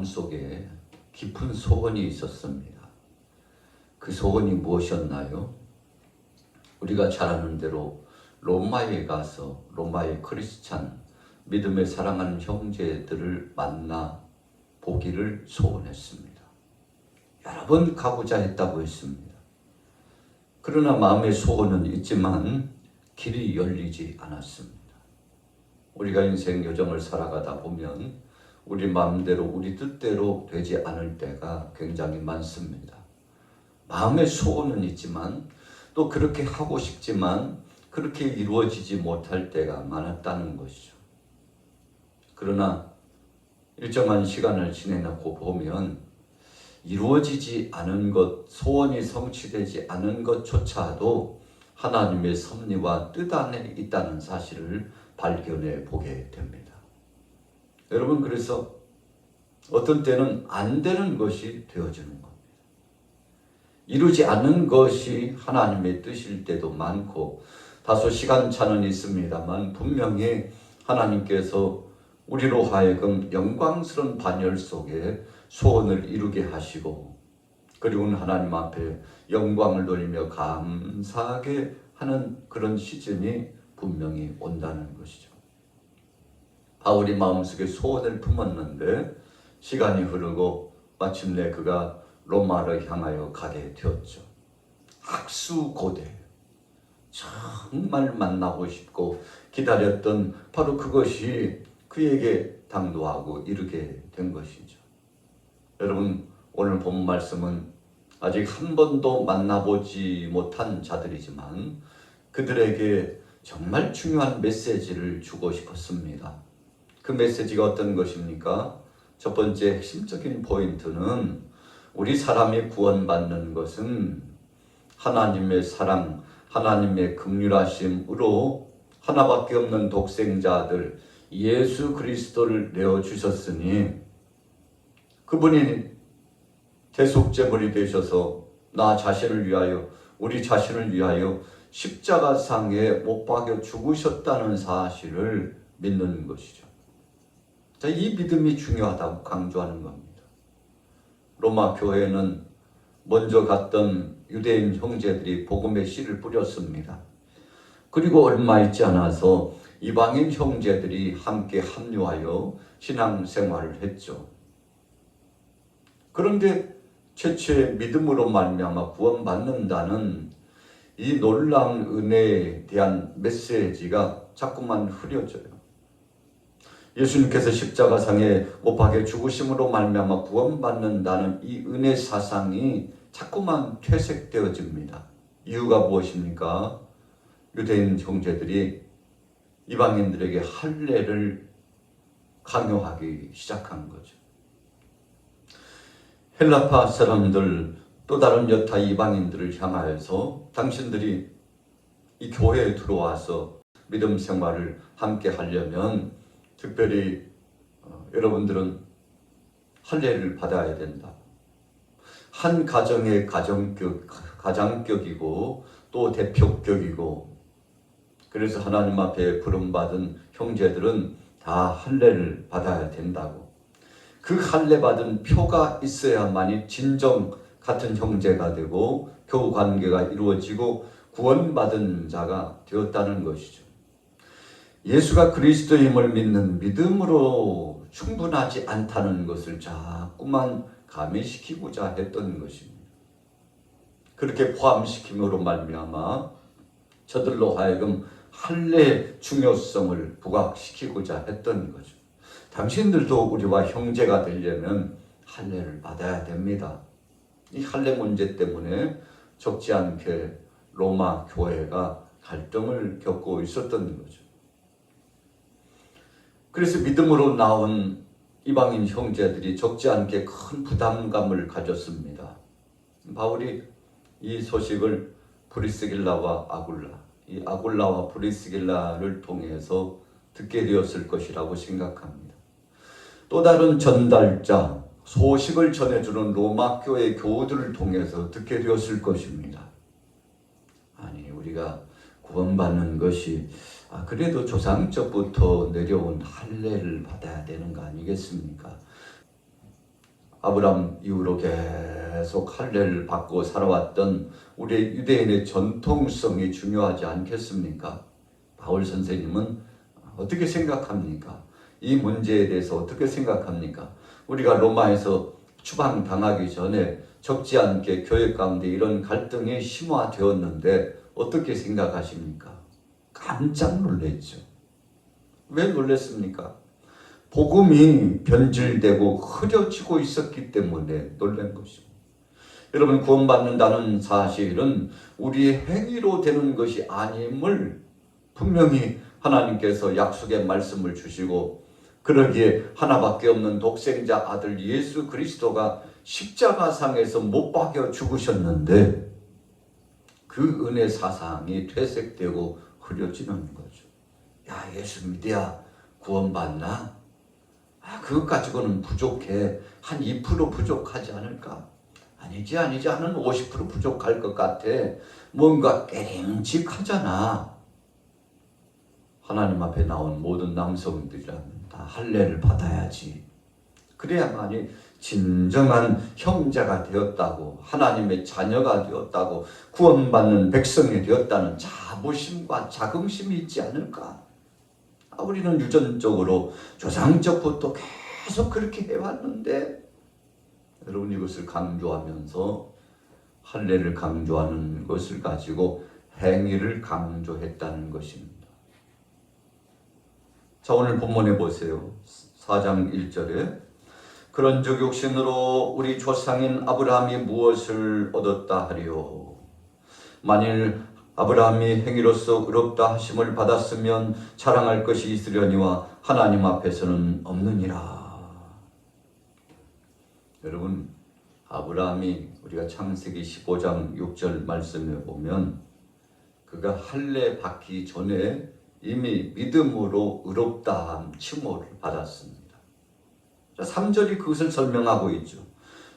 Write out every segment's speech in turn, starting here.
마음속에 깊은 소원이 있었습니다. 그 소원이 무엇이었나요? 우리가 잘 아는 대로 로마에 가서 로마의 크리스찬, 믿음에 사랑하는 형제들을 만나 보기를 소원했습니다. 여러 번 가고자 했다고 했습니다. 그러나 마음의 소원은 있지만 길이 열리지 않았습니다. 우리가 인생 여정을 살아가다 보면 우리 마음대로 우리 뜻대로 되지 않을 때가 굉장히 많습니다. 마음의 소원은 있지만 또 그렇게 하고 싶지만 그렇게 이루어지지 못할 때가 많았다는 것이죠. 그러나 일정한 시간을 지내놓고 보면 이루어지지 않은 것, 소원이 성취되지 않은 것조차도 하나님의 섭리와 뜻 안에 있다는 사실을 발견해 보게 됩니다. 여러분, 그래서 어떤 때는 안 되는 것이 되어지는 겁니다. 이루지 않는 것이 하나님의 뜻일 때도 많고, 다소 시간차는 있습니다만 분명히 하나님께서 우리로 하여금 영광스러운 반열 속에 소원을 이루게 하시고, 그리고는 하나님 앞에 영광을 돌리며 감사하게 하는 그런 시즌이 분명히 온다는 것이죠. 바울이 마음속에 소원을 품었는데 시간이 흐르고 마침내 그가 로마를 향하여 가게 되었죠. 학수고대, 정말 만나고 싶고 기다렸던 바로 그것이 그에게 당도하고 이르게 된 것이죠. 여러분, 오늘 본 말씀은 아직 한 번도 만나보지 못한 자들이지만 그들에게 정말 중요한 메시지를 주고 싶었습니다. 그 메시지가 어떤 것입니까? 첫 번째 핵심적인 포인트는 우리 사람이 구원받는 것은 하나님의 사랑, 하나님의 긍휼하심으로 하나밖에 없는 독생자들 예수 그리스도를 내어주셨으니 그분이 대속제물이 되셔서 나 자신을 위하여, 우리 자신을 위하여 십자가상에 못 박여 죽으셨다는 사실을 믿는 것이죠. 자, 이 믿음이 중요하다고 강조하는 겁니다. 로마 교회는 먼저 갔던 유대인 형제들이 복음의 씨를 뿌렸습니다. 그리고 얼마 있지 않아서 이방인 형제들이 함께 합류하여 신앙생활을 했죠. 그런데 최초의 믿음으로 말미암아 구원받는다는 이 놀라운 은혜에 대한 메시지가 자꾸만 흐려져요. 예수님께서 십자가상에 못 박혀 죽으심으로 말미암아 구원받는다는 이 은혜 사상이 자꾸만 퇴색되어집니다. 이유가 무엇입니까? 유대인 형제들이 이방인들에게 할례를 강요하기 시작한 거죠. 헬라파 사람들, 또 다른 여타 이방인들을 향하여서 당신들이 이 교회에 들어와서 믿음 생활을 함께 하려면 특별히 여러분들은 할례를 받아야 된다. 한 가정의 가장격이고 또 대표격이고, 그래서 하나님 앞에 부름받은 형제들은 다 할례를 받아야 된다고. 그 할례 받은 표가 있어야만이 진정 같은 형제가 되고 교우 관계가 이루어지고 구원받은 자가 되었다는 것이죠. 예수가 그리스도임을 믿는 믿음으로 충분하지 않다는 것을 자꾸만 가미시키고자 했던 것입니다. 그렇게 포함시킴으로 말미암아 저들로 하여금 할례의 중요성을 부각시키고자 했던 거죠. 당신들도 우리와 형제가 되려면 할례를 받아야 됩니다. 이 할례 문제 때문에 적지 않게 로마 교회가 갈등을 겪고 있었던 거죠. 그래서 믿음으로 나온 이방인 형제들이 적지 않게 큰 부담감을 가졌습니다. 바울이 이 소식을 브리스길라와 아굴라, 이 아굴라와 브리스길라를 통해서 듣게 되었을 것이라고 생각합니다. 또 다른 전달자, 소식을 전해주는 로마 교회 교우들을 통해서 듣게 되었을 것입니다. 아니, 우리가 구원받는 것이 그래도 조상적부터 내려온 할례를 받아야 되는 거 아니겠습니까? 아브라함 이후로 계속 할례를 받고 살아왔던 우리 유대인의 전통성이 중요하지 않겠습니까? 바울 선생님은 어떻게 생각합니까? 이 문제에 대해서 어떻게 생각합니까? 우리가 로마에서 추방당하기 전에 적지 않게 교회 가운데 이런 갈등이 심화되었는데 어떻게 생각하십니까? 깜짝 놀랐죠. 왜 놀랐습니까? 복음이 변질되고 흐려지고 있었기 때문에 놀란 것입니다. 여러분, 구원받는다는 사실은 우리의 행위로 되는 것이 아님을 분명히 하나님께서 약속의 말씀을 주시고, 그러기에 하나밖에 없는 독생자 아들 예수 그리스도가 십자가상에서 못 박여 죽으셨는데 그 은혜 사상이 퇴색되고 흐려지는 거죠. 야, 예수 믿어야 구원받나? 그것 가지고는 부족해. 한 2% 부족하지 않을까? 아니지 하는 50% 부족할 것 같아. 뭔가 깨림직하잖아. 하나님 앞에 나온 모든 남성들이라면 다 할례를 받아야지. 그래야만이 진정한 형제가 되었다고, 하나님의 자녀가 되었다고, 구원받는 백성이 되었다는 자부심과 자긍심이 있지 않을까? 우리는 유전적으로 조상적부터 계속 그렇게 해왔는데, 여러분, 이것을 강조하면서 할례를 강조하는 것을 가지고 행위를 강조했다는 것입니다. 자, 오늘 본문에 보세요. 4장 1절에 그런즉 육신으로 우리 조상인 아브라함이 무엇을 얻었다 하리요? 만일 아브라함이 행위로서 의롭다 하심을 받았으면 자랑할 것이 있으려니와 하나님 앞에서는 없느니라. 여러분, 아브라함이 우리가 창세기 15장 6절 말씀에 보면 그가 할례 받기 전에 이미 믿음으로 의롭다함 칭호를 받았습니다. 3절이 그것을 설명하고 있죠.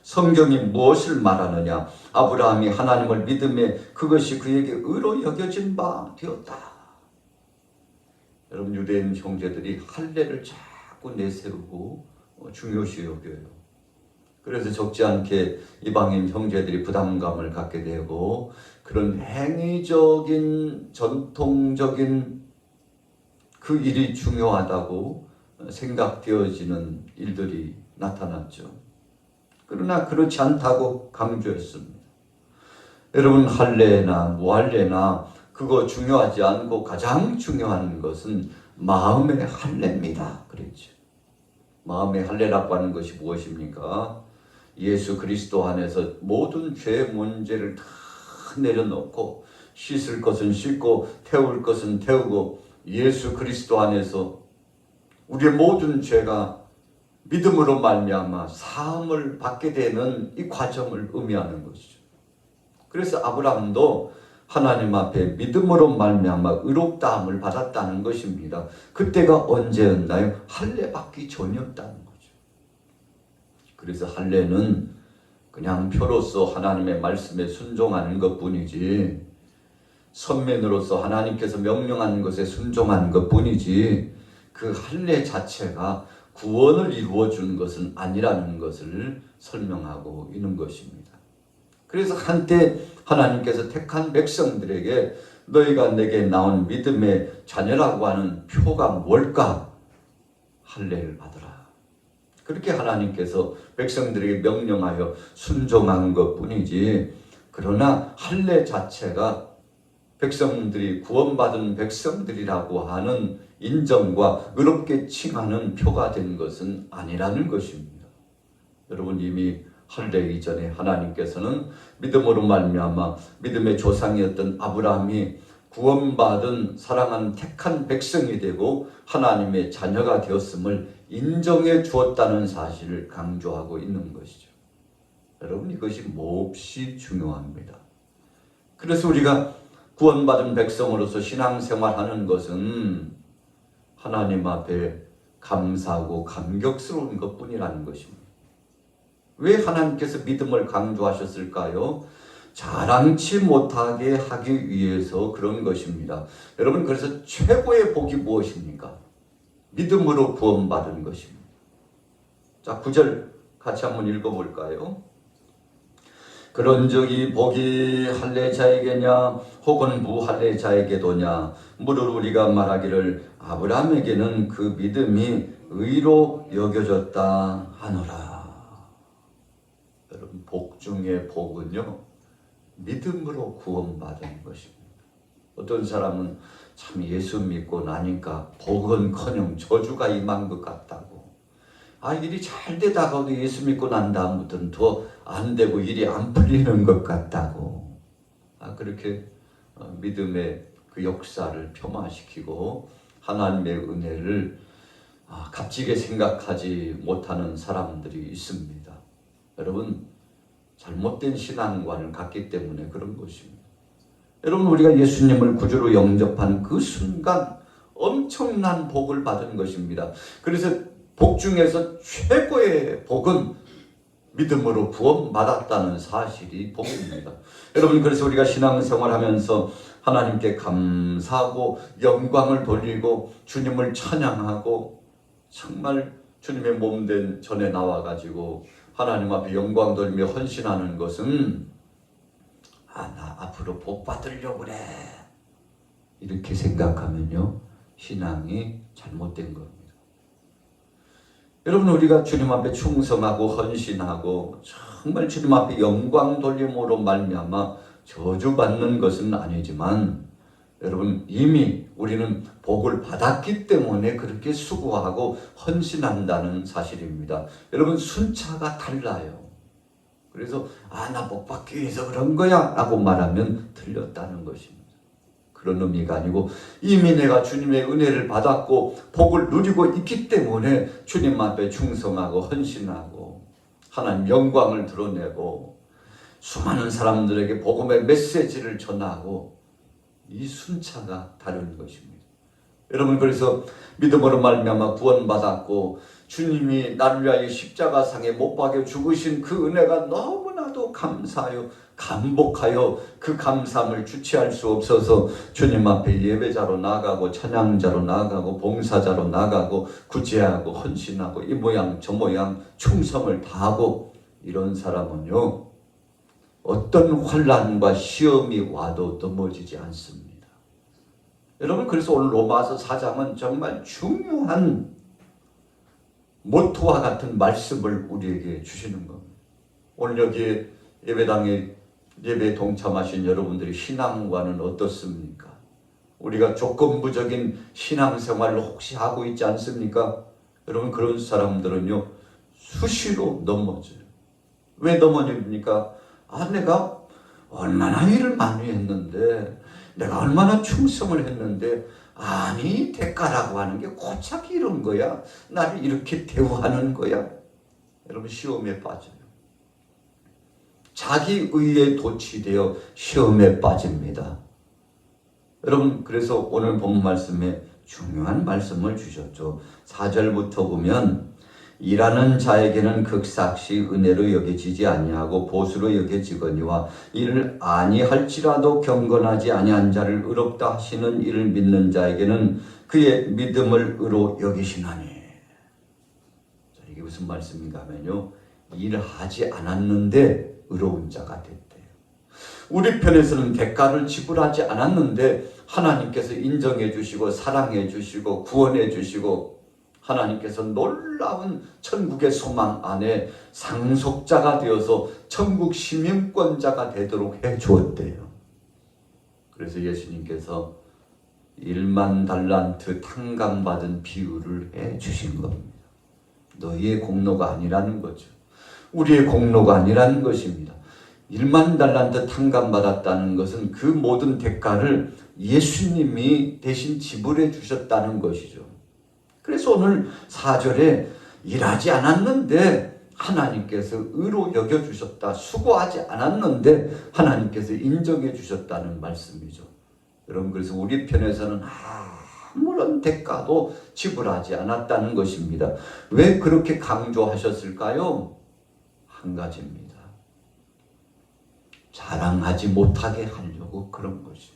성경이 무엇을 말하느냐? 아브라함이 하나님을 믿음에 그것이 그에게 의로 여겨진 바 되었다. 여러분, 유대인 형제들이 할례를 자꾸 내세우고 중요시 여겨요. 그래서 적지 않게 이방인 형제들이 부담감을 갖게 되고 그런 행위적인 전통적인 그 일이 중요하다고 생각되어지는 일들이 나타났죠. 그러나 그렇지 않다고 강조했습니다. 여러분, 할례나 무할례나 그거 중요하지 않고 가장 중요한 것은 마음의 할례입니다. 그랬죠. 마음의 할례라고 하는 것이 무엇입니까? 예수 그리스도 안에서 모든 죄 문제를 다 내려놓고 씻을 것은 씻고 태울 것은 태우고 예수 그리스도 안에서 우리의 모든 죄가 믿음으로 말미암아 사함을 받게 되는 이 과정을 의미하는 것이죠. 그래서 아브라함도 하나님 앞에 믿음으로 말미암아 의롭다함을 받았다는 것입니다. 그때가 언제였나요? 할례 받기 전이었다는 거죠. 그래서 할례는 그냥 표로서 하나님의 말씀에 순종하는 것뿐이지, 선민으로서 하나님께서 명령하는 것에 순종하는 것뿐이지, 그 할례 자체가 구원을 이루어 주는 것은 아니라는 것을 설명하고 있는 것입니다. 그래서 한때 하나님께서 택한 백성들에게 너희가 내게 나온 믿음의 자녀라고 하는 표가 뭘까? 할례를 받으라. 그렇게 하나님께서 백성들에게 명령하여 순종한 것뿐이지, 그러나 할례 자체가 백성들이 구원받은 백성들이라고 하는 인정과 의롭게 칭하는 표가 된 것은 아니라는 것입니다. 여러분, 이미 할례 이전에 하나님께서는 믿음으로 말미암아 믿음의 조상이었던 아브라함이 구원받은 사랑하는 택한 백성이 되고 하나님의 자녀가 되었음을 인정해 주었다는 사실을 강조하고 있는 것이죠. 여러분, 이것이 몹시 중요합니다. 그래서 우리가 구원받은 백성으로서 신앙생활하는 것은 하나님 앞에 감사하고 감격스러운 것뿐이라는 것입니다. 왜 하나님께서 믿음을 강조하셨을까요? 자랑치 못하게 하기 위해서 그런 것입니다. 여러분, 그래서 최고의 복이 무엇입니까? 믿음으로 구원받은 것입니다. 자, 9절 같이 한번 읽어볼까요? 그런즉 이 복이 할례자에게냐 혹은 무할례자에게도냐 무릇 우리가 말하기를 아브라함에게는 그 믿음이 의로 여겨졌다 하노라. 여러분, 복 중에 복은요, 믿음으로 구원받은 것입니다. 어떤 사람은 참 예수 믿고 나니까 복은커녕 저주가 임한 것 같다고, 일이 잘 되다가도 예수 믿고 난 다음부터는 더 안 되고 일이 안 풀리는 것 같다고, 그렇게 믿음의 그 역사를 폄하시키고 하나님의 은혜를 값지게 생각하지 못하는 사람들이 있습니다. 여러분, 잘못된 신앙관을 갖기 때문에 그런 것입니다. 여러분, 우리가 예수님을 구주로 영접한 그 순간 엄청난 복을 받은 것입니다. 그래서 복 중에서 최고의 복은 믿음으로 구원받았다는 사실이 복입니다. 여러분, 그래서 우리가 신앙생활하면서 하나님께 감사하고 영광을 돌리고 주님을 찬양하고 정말 주님의 몸된 전에 나와가지고 하나님 앞에 영광 돌리며 헌신하는 것은 나 앞으로 복 받으려고 그래, 이렇게 생각하면요, 신앙이 잘못된 겁니다. 여러분, 우리가 주님 앞에 충성하고 헌신하고 정말 주님 앞에 영광 돌림으로 말미암아 저주받는 것은 아니지만, 여러분, 이미 우리는 복을 받았기 때문에 그렇게 수고하고 헌신한다는 사실입니다. 여러분, 순차가 달라요. 그래서 나 복 받기 위해서 그런 거야 라고 말하면 틀렸다는 것입니다. 그런 의미가 아니고 이미 내가 주님의 은혜를 받았고 복을 누리고 있기 때문에 주님 앞에 충성하고 헌신하고 하나님 영광을 드러내고 수많은 사람들에게 복음의 메시지를 전하고, 이 순차가 다른 것입니다. 여러분, 그래서 믿음으로 말미암아 구원받았고 주님이 나를 위하여 십자가상에 못 박여 죽으신 그 은혜가 너무나도 감사하여 감복하여 그 감사함을 주체할 수 없어서 주님 앞에 예배자로 나가고 찬양자로 나가고 봉사자로 나가고 구제하고 헌신하고 이 모양 저 모양 충성을 다하고, 이런 사람은요, 어떤 환난과 시험이 와도 넘어지지 않습니다. 여러분, 그래서 오늘 로마서 4장은 정말 중요한 모토와 같은 말씀을 우리에게 주시는 겁니다. 오늘 여기 예배당에 예배에 동참하신 여러분들의 신앙과는 어떻습니까? 우리가 조건부적인 신앙생활을 혹시 하고 있지 않습니까? 여러분, 그런 사람들은요, 수시로 넘어져요. 왜 넘어집니까? 내가 얼마나 일을 많이 했는데, 내가 얼마나 충성을 했는데, 아니 대가라고 하는 게 고작 이런 거야? 나를 이렇게 대우하는 거야? 여러분, 시험에 빠져요. 자기 의에 도취되어 시험에 빠집니다. 여러분, 그래서 오늘 본 말씀에 중요한 말씀을 주셨죠. 4절부터 보면 일하는 자에게는 극삭시 은혜로 여겨지지 아니하고 보수로 여겨지거니와 이를 아니할지라도 경건하지 아니한 자를 의롭다 하시는 이를 믿는 자에게는 그의 믿음을 의로 여기시나니. 이게 무슨 말씀인가 하면요, 일하지 않았는데 의로운 자가 됐대요. 우리 편에서는 대가를 지불하지 않았는데 하나님께서 인정해 주시고 사랑해 주시고 구원해 주시고 하나님께서 놀라운 천국의 소망 안에 상속자가 되어서 천국 시민권자가 되도록 해 주었대요. 그래서 예수님께서 1만 달란트 탕감받은 비유를 해 주신 겁니다. 너희의 공로가 아니라는 거죠. 우리의 공로가 아니라는 것입니다. 1만 달란트 탕감받았다는 것은 그 모든 대가를 예수님이 대신 지불해 주셨다는 것이죠. 그래서 오늘 4절에 일하지 않았는데 하나님께서 의로 여겨주셨다, 수고하지 않았는데 하나님께서 인정해 주셨다는 말씀이죠. 여러분, 그래서 우리 편에서는 아무런 대가도 지불하지 않았다는 것입니다. 왜 그렇게 강조하셨을까요? 한 가지입니다. 자랑하지 못하게 하려고 그런 것입니다.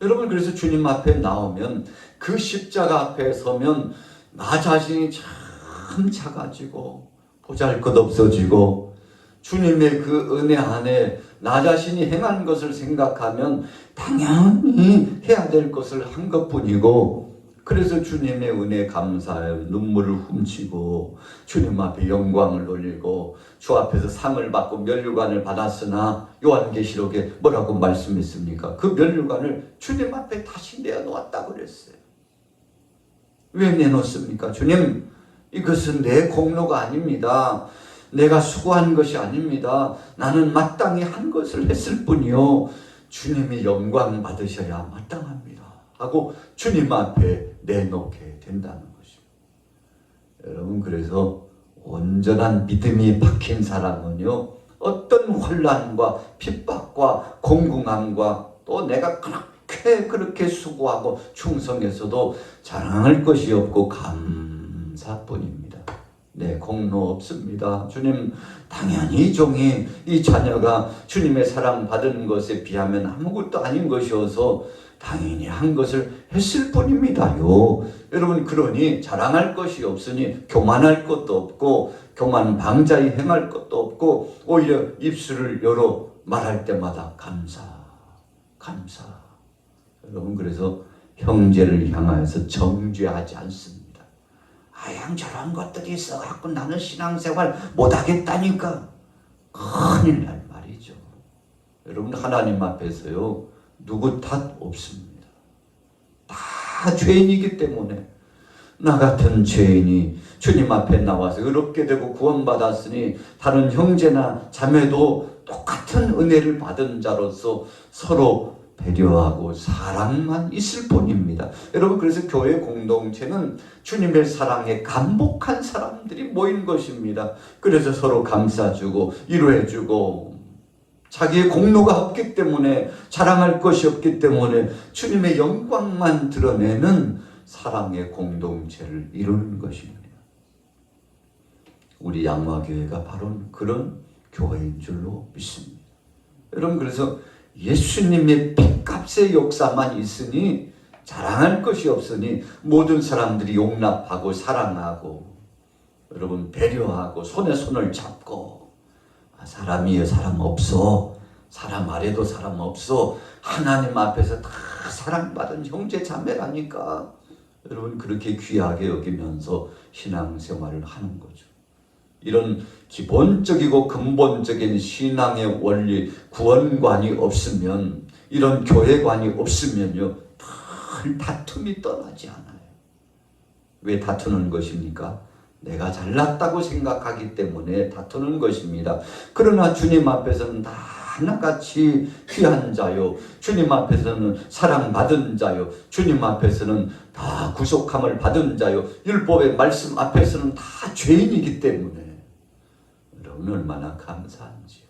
여러분, 그래서 주님 앞에 나오면 그 십자가 앞에 서면 나 자신이 참 작아지고 보잘것없어지고 주님의 그 은혜 안에 나 자신이 행한 것을 생각하면 당연히 해야 될 것을 한 것뿐이고, 그래서 주님의 은혜 감사에 눈물을 훔치고 주님 앞에 영광을 돌리고 주 앞에서 상을 받고 면류관을 받았으나 요한계시록에 뭐라고 말씀했습니까? 그 면류관을 주님 앞에 다시 내어놓았다고 그랬어요. 왜 내놓습니까? 주님, 이것은 내 공로가 아닙니다. 내가 수고한 것이 아닙니다. 나는 마땅히 한 것을 했을 뿐이요, 주님이 영광 받으셔야 마땅합니다 하고 주님 앞에 내놓게 된다는 것입니다. 여러분, 그래서 온전한 믿음이 박힌 사람은요, 어떤 혼란과 핍박과 공궁함과 또 내가 그렇게 수고하고 충성해서도 자랑할 것이 없고 감사뿐입니다. 네, 공로 없습니다. 주님, 당연히 종이 이 자녀가 주님의 사랑 받은 것에 비하면 아무것도 아닌 것이어서 당연히 한 것을 했을 뿐입니다요. 여러분, 그러니 자랑할 것이 없으니 교만할 것도 없고 교만 방자히 행할 것도 없고 오히려 입술을 열어 말할 때마다 감사. 여러분, 그래서 형제를 향하여서 정죄하지 않습니다. 저런 것들이 있어갖고 나는 신앙생활 못하겠다니까. 큰일 날 말이죠. 여러분, 하나님 앞에서요, 누구 탓 없습니다. 다 죄인이기 때문에 나 같은 죄인이 주님 앞에 나와서 의롭게 되고 구원받았으니 다른 형제나 자매도 똑같은 은혜를 받은 자로서 서로 배려하고 사랑만 있을 뿐입니다. 여러분, 그래서 교회 공동체는 주님의 사랑에 감복한 사람들이 모인 것입니다. 그래서 서로 감싸주고 위로해주고 자기의 공로가 없기 때문에 자랑할 것이 없기 때문에 주님의 영광만 드러내는 사랑의 공동체를 이루는 것입니다. 우리 양화교회가 바로 그런 교회인 줄로 믿습니다. 여러분, 그래서 예수님의 핏값의 역사만 있으니 자랑할 것이 없으니 모든 사람들이 용납하고 사랑하고 여러분 배려하고 손에 손을 잡고 사람이여 사람 없어, 사람 아래도 사람 없어, 하나님 앞에서 다 사랑받은 형제 자매라니까 여러분 그렇게 귀하게 여기면서 신앙생활을 하는 거죠. 이런 기본적이고 근본적인 신앙의 원리, 구원관이 없으면, 이런 교회관이 없으면요, 늘 다툼이 떠나지 않아요. 왜 다투는 것입니까? 내가 잘났다고 생각하기 때문에 다투는 것입니다. 그러나 주님 앞에서는 다 하나같이 귀한 자요, 주님 앞에서는 사랑받은 자요, 주님 앞에서는 다 구속함을 받은 자요, 율법의 말씀 앞에서는 다 죄인이기 때문에 여러분 얼마나 감사한지요.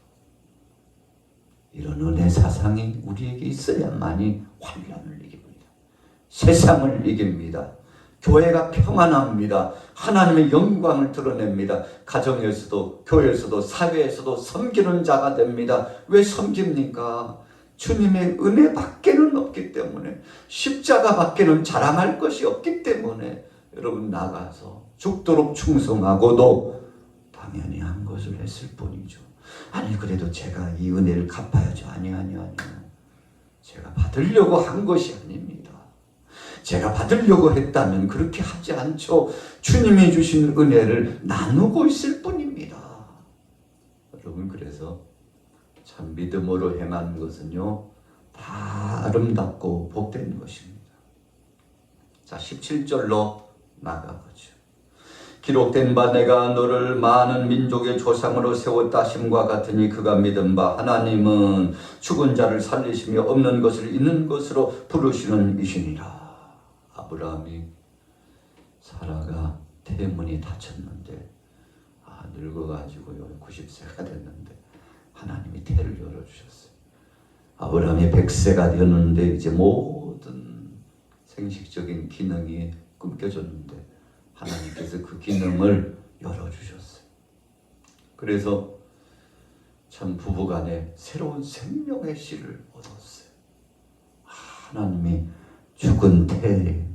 이런 은혜 사상이 우리에게 있어야만이 환난을 이깁니다. 세상을 이깁니다. 교회가 평안합니다. 하나님의 영광을 드러냅니다. 가정에서도 교회에서도 사회에서도 섬기는 자가 됩니다. 왜 섬깁니까? 주님의 은혜밖에는 없기 때문에, 십자가밖에는 자랑할 것이 없기 때문에 여러분 나가서 죽도록 충성하고도 당연히 한 것을 했을 뿐이죠. 아니 그래도 제가 이 은혜를 갚아야죠. 아니요. 제가 받으려고 한 것이 아닙니다. 제가 받으려고 했다면 그렇게 하지 않죠. 주님이 주신 은혜를 나누고 있을 뿐입니다. 여러분, 그래서 참 믿음으로 행하는 것은요 다 아름답고 복된 것입니다. 자, 17절로 나가보죠. 기록된 바 내가 너를 많은 민족의 조상으로 세웠다 심과 같으니 그가 믿은 바 하나님은 죽은 자를 살리시며 없는 것을 있는 것으로 부르시는 이시니라. 아브라함이 사라가 태문이 닫혔는데 늙어가지고 90세가 됐는데 하나님이 태를 열어주셨어요. 아브라함이 100세가 되었는데 이제 모든 생식적인 기능이 끊겨졌는데 하나님께서 그 기능을 열어주셨어요. 그래서 참 부부간에 새로운 생명의 씨를 얻었어요. 하나님이 죽은 태,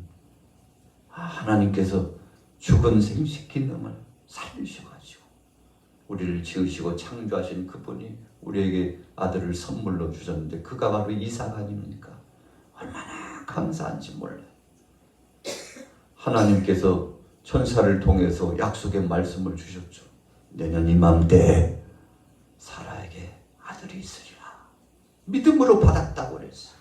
하나님께서 죽은 생식 기능을 살리셔가지고 우리를 지으시고 창조하신 그분이 우리에게 아들을 선물로 주셨는데 그가 바로 이삭 아닙니까? 얼마나 감사한지 몰라요. 하나님께서 천사를 통해서 약속의 말씀을 주셨죠. 내년 이맘때 사라에게 아들이 있으리라. 믿음으로 받았다고 그랬어요.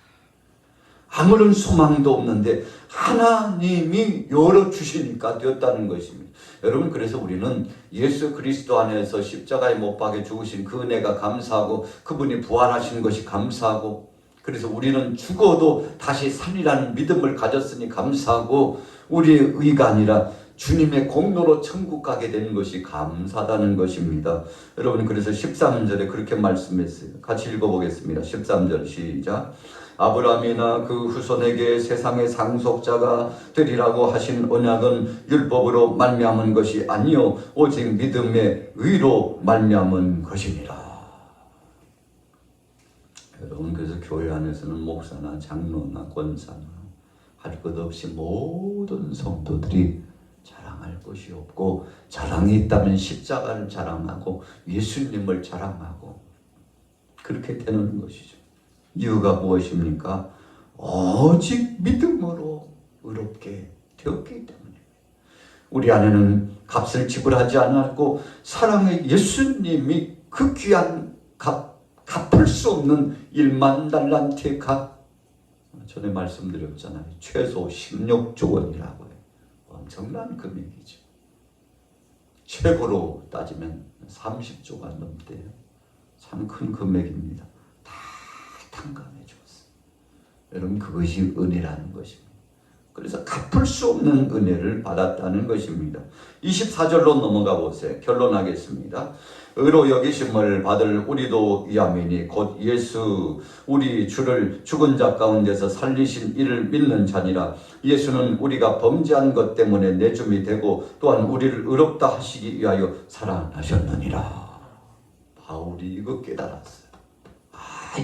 아무런 소망도 없는데 하나님이 열어주시니까 되었다는 것입니다. 여러분, 그래서 우리는 예수 그리스도 안에서 십자가에 못 박혀 죽으신 그 은혜가 감사하고 그분이 부활하신 것이 감사하고, 그래서 우리는 죽어도 다시 살리라는 믿음을 가졌으니 감사하고, 우리의 의가 아니라 주님의 공로로 천국 가게 되는 것이 감사하다는 것입니다. 여러분, 그래서 13절에 그렇게 말씀했어요. 같이 읽어보겠습니다. 13절 시작. 아브라함이나 그 후손에게 세상의 상속자가 되리라고 하신 언약은 율법으로 말미암은 것이 아니요 오직 믿음의 의로 말미암은 것이니라. 여러분, 그래서 교회 안에서는 목사나 장로나 권사나 할 것 없이 모든 성도들이 자랑할 것이 없고, 자랑이 있다면 십자가를 자랑하고 예수님을 자랑하고 그렇게 되는 것이죠. 이유가 무엇입니까? 오직 믿음으로 의롭게 되었기 때문에. 우리 안에는 값을 지불하지 않았고 사랑의 예수님이 그 귀한 갚을 수 없는 1만 달란트의 값, 전에 말씀드렸잖아요. 최소 16조 원이라고 해요. 엄청난 금액이죠. 최고로 따지면 30조가 넘대요. 참 큰 금액입니다. 다 탕감해 줬어요. 여러분, 그것이 은혜라는 것입니다. 그래서 갚을 수 없는 은혜를 받았다는 것입니다. 24절로 넘어가 보세요. 결론하겠습니다. 의로 여기심을 받을 우리도 이아멘이 곧 예수 우리 주를 죽은 자 가운데서 살리신 이를 믿는 자니라. 예수는 우리가 범죄한 것 때문에 내줌이 되고 또한 우리를 의롭다 하시기 위하여 살아나셨느니라. 바울이 이거 깨달았어요.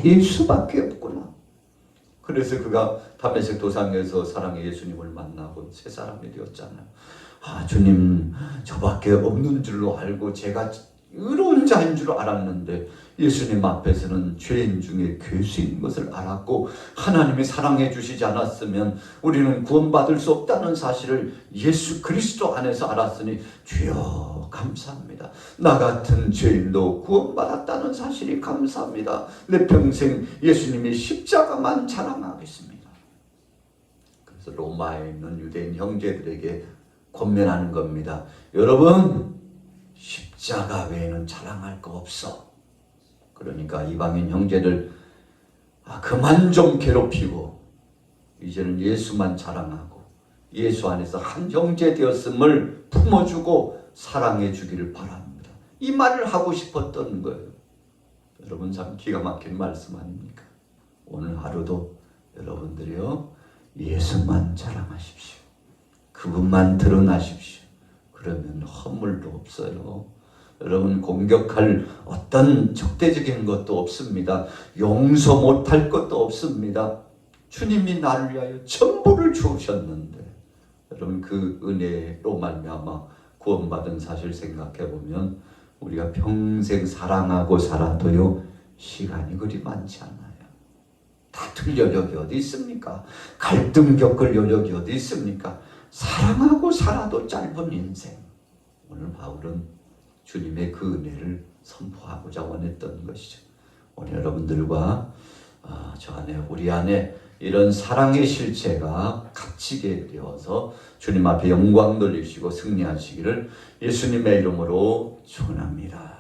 예수밖에 없구나. 그래서 그가 다메섹 도상에서 사랑의 예수님을 만나고 새 사람이 되었잖아요. 주님, 저밖에 없는 줄로 알고 제가 의로운 자인 줄 알았는데 예수님 앞에서는 죄인 중에 괴수인 것을 알았고, 하나님이 사랑해 주시지 않았으면 우리는 구원받을 수 없다는 사실을 예수 그리스도 안에서 알았으니 주여 감사합니다. 나 같은 죄인도 구원받았다는 사실이 감사합니다. 내 평생 예수님의 십자가만 자랑하겠습니다. 그래서 로마에 있는 유대인 형제들에게 권면하는 겁니다. 여러분, 십자가 외에는 자랑할 거 없어. 그러니까 이방인 형제들 그만 좀 괴롭히고 이제는 예수만 자랑하고 예수 안에서 한 형제 되었음을 품어주고 사랑해 주기를 바랍니다. 이 말을 하고 싶었던 거예요. 여러분, 참 기가 막힌 말씀 아닙니까? 오늘 하루도 여러분들이요, 예수만 자랑하십시오. 그분만 드러나십시오. 그러면 허물도 없어요. 여러분, 공격할 어떤 적대적인 것도 없습니다. 용서 못할 것도 없습니다. 주님이 나를 위하여 전부를 주셨는데, 여러분, 그 은혜로 말미암아 구원받은 사실 생각해 보면 우리가 평생 사랑하고 살아도요 시간이 그리 많지 않아요. 다툴 여력이 어디 있습니까? 갈등 겪을 여력이 어디 있습니까? 사랑하고 살아도 짧은 인생. 오늘 바울은 주님의 그 은혜를 선포하고자 원했던 것이죠. 오늘 여러분들과 저 안에, 우리 안에 이런 사랑의 실체가 갇히게 되어서 주님 앞에 영광 돌리시고 승리하시기를 예수님의 이름으로 축원합니다.